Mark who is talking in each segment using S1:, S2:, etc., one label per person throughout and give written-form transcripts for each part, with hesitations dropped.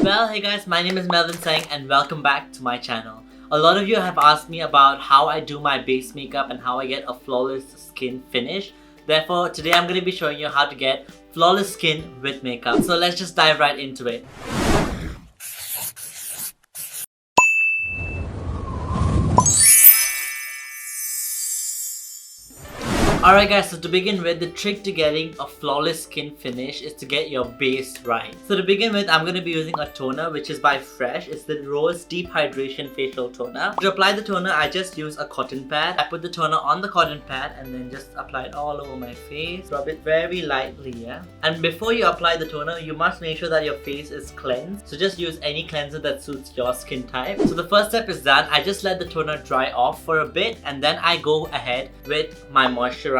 S1: Well, hey guys, my name is Melvin Tseng and welcome back to my channel. A lot of you have asked me about how I do my base makeup and how I get a flawless skin finish. Therefore, today I'm going to be showing you how to get flawless skin with makeup. So let's just dive right into it. Alright guys, so to begin with, the trick to getting a flawless skin finish is to get your base right. So to begin with, I'm going to be using a toner which is by Fresh. It's the Rose Deep Hydration Facial Toner. To apply the toner, I just use a cotton pad. I put the toner on the cotton pad and then just apply it all over my face. Rub it very lightly, yeah? And before you apply the toner, you must make sure that your face is cleansed. So just use any cleanser that suits your skin type. So the first step is done. I just let the toner dry off for a bit and then I go ahead with my moisturizer,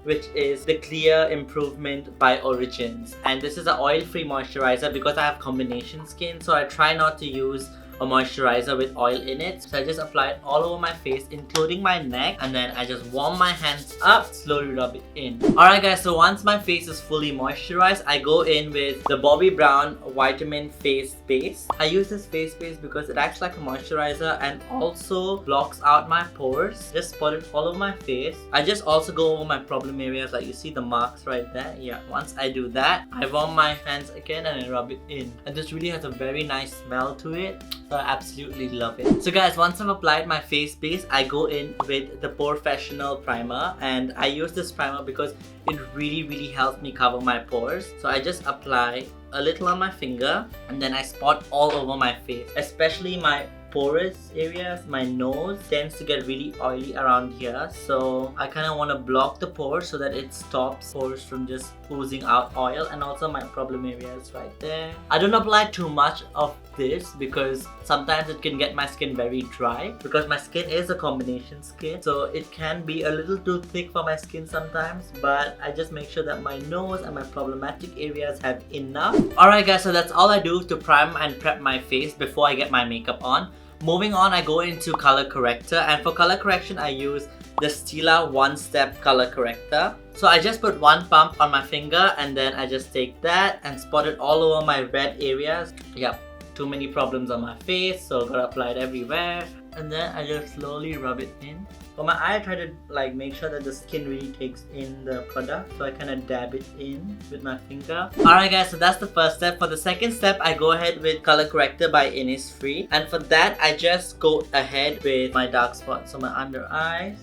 S1: which is the Clear Improvement by Origins, and this is an oil-free moisturizer because I have combination skin, so I try not to use a moisturizer with oil in it. So I just apply it all over my face, including my neck, and then I just warm my hands up, slowly rub it in. Alright guys, so once my face is fully moisturized, I go in with the Bobbi Brown Vitamin Face Base. I use this face base because it acts like a moisturizer and also blocks out my pores. Just spot it all over my face. I just also go over my problem areas, like you see the marks right there. Yeah, once I do that, I warm my hands again and I rub it in. And this really has a very nice smell to it. So I absolutely love it. So guys, once I've applied my face base, I go in with the Porefessional primer, and I use this primer because it really helps me cover my pores. So I just apply a little on my finger and then I spot all over my face, especially my porous areas. My nose tends to get really oily around here, so I kind of want to block the pores so that it stops pores from just oozing out oil, and also my problem areas right there. I don't apply too much of this because sometimes it can get my skin very dry, because my skin is a combination skin, so it can be a little too thick for my skin sometimes, but I just make sure that my nose and my problematic areas have enough. Alright guys, so that's all I do to prime and prep my face before I get my makeup on. Moving on, I go into color corrector, and for color correction I use the Stila One Step Color Corrector. So I just put one pump on my finger and then I just take that and spot it all over my red areas. Yep, too many problems on my face, so gotta apply it everywhere. And then I just slowly rub it in. For my eye, I try to make sure that the skin really takes in the product, so I kind of dab it in with my finger. Alright guys, so that's the first step. For the second step, I go ahead with Color Corrector by Innisfree, and for that I just go ahead with my dark spots. So my under eyes,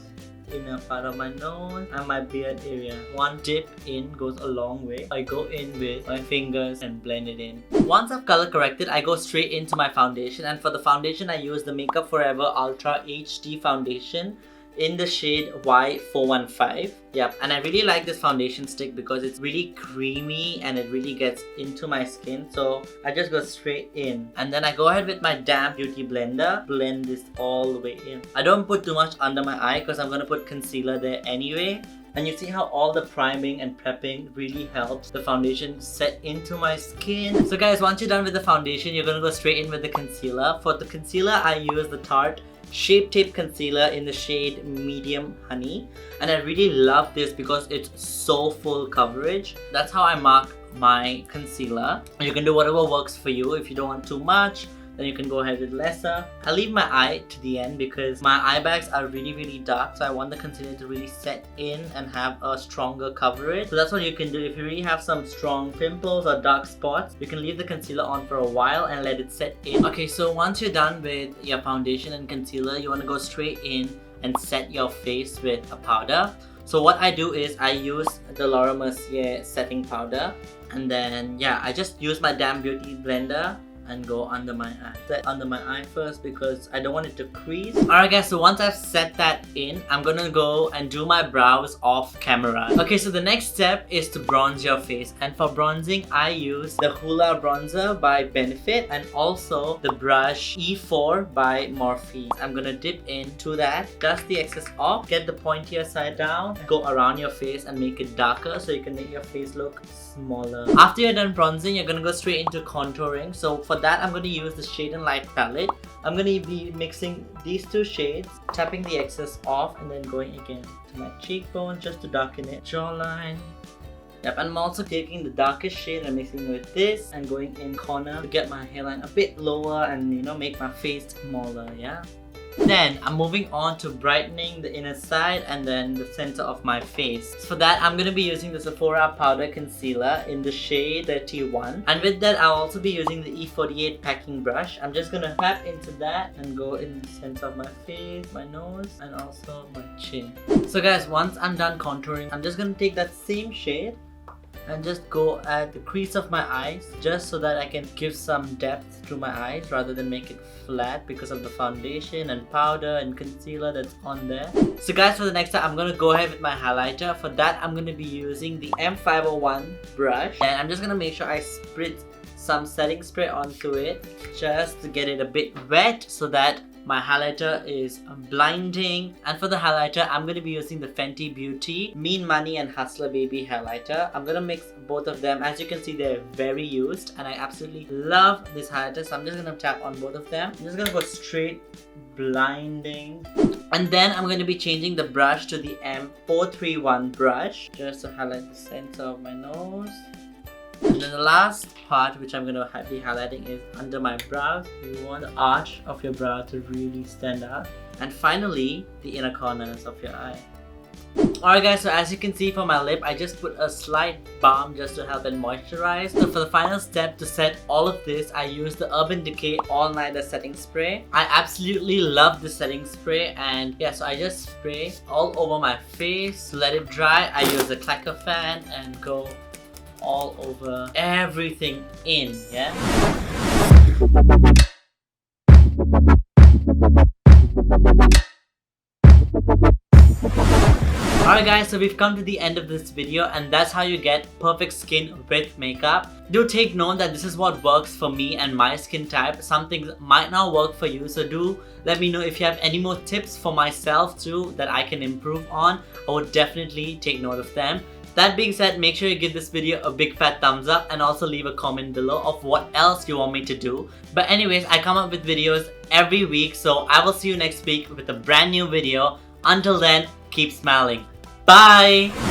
S1: inner part of my nose, and my beard area. One dip in goes a long way. I go in with my fingers and blend it in. Once I've color corrected, I go straight into my foundation, and for the foundation I use the Makeup Forever Ultra HD Foundation in the shade Y415. Yep, and I really like this foundation stick because it's really creamy and it really gets into my skin, so I just go straight in. And then I go ahead with my damp beauty blender, blend this all the way in. I don't put too much under my eye because I'm going to put concealer there anyway. And you see how all the priming and prepping really helps the foundation set into my skin. So guys, once you're done with the foundation, you're going to go straight in with the concealer. For the concealer, I use the Tarte Shape Tape Concealer in the shade Medium Honey, and I really love this because it's so full coverage. That's how I mark my concealer. You can do whatever works for you. If you don't want too much, then you can go ahead with lesser. I leave my eye to the end because my eye bags are really dark, so I want the concealer to really set in and have a stronger coverage. So that's what you can do. If you really have some strong pimples or dark spots, you can leave the concealer on for a while and let it set in. Okay, so once you're done with your foundation and concealer, you want to go straight in and set your face with a powder. So what I do is I use the Laura Mercier setting powder, and then yeah, I just use my damp beauty blender and go under my eye. Set under my eye first because I don't want it to crease. Alright guys, so once I've set that in, I'm gonna go and do my brows off camera. Okay, so the next step is to bronze your face, and for bronzing I use the Hoola bronzer by Benefit and also the brush E4 by Morphe. I'm gonna dip into that, dust the excess off, get the pointier side down, go around your face and make it darker so you can make your face look smaller. After you're done bronzing, you're gonna go straight into contouring. So for that, I'm going to use the Shade and Light palette. I'm going to be mixing these two shades, tapping the excess off and then going again to my cheekbone just to darken it, jawline, Yep, and I'm also taking the darkest shade and mixing it with this and going in corner to get my hairline a bit lower and make my face smaller, yeah? Then I'm moving on to brightening the inner side and then the center of my face. So for that, I'm going to be using the Sephora Powder Concealer in the shade 31. And with that, I'll also be using the E48 packing brush. I'm just going to tap into that and go in the center of my face, my nose, and also my chin. So guys, once I'm done contouring, I'm just going to take that same shade and just go at the crease of my eyes, just so that I can give some depth to my eyes rather than make it flat because of the foundation and powder and concealer that's on there. So guys, for the next time, I'm going to go ahead with my highlighter. For that, I'm going to be using the M501 brush, and I'm just going to make sure I spritz some setting spray onto it just to get it a bit wet so that my highlighter is blinding. And for the highlighter, I'm going to be using the Fenty Beauty Mean Money and Hustler Baby highlighter. I'm going to mix both of them. As you can see, they're very used and I absolutely love this highlighter. So I'm just going to tap on both of them. I'm just going to go straight blinding. And then I'm going to be changing the brush to the M431 brush just to highlight the center of my nose. And then the last part which I'm going to be highlighting is under my brows. You want the arch of your brow to really stand out. And finally, the inner corners of your eye. Alright guys, so as you can see for my lip, I just put a slight balm just to help it moisturize. So for the final step to set all of this, I use the Urban Decay All Nighter Setting Spray. I absolutely love the setting spray, and yeah, so I just spray all over my face, let it dry. I use a clacker fan and go all over everything in, yeah? Alright guys, so we've come to the end of this video, and that's how you get perfect skin with makeup. Do take note that this is what works for me and my skin type. Some things might not work for you, so do let me know if you have any more tips for myself too that I can improve on. I would definitely take note of them. That being said, make sure you give this video a big fat thumbs up and also leave a comment below of what else you want me to do. But anyways, I come up with videos every week, so I will see you next week with a brand new video. Until then, keep smiling. Bye!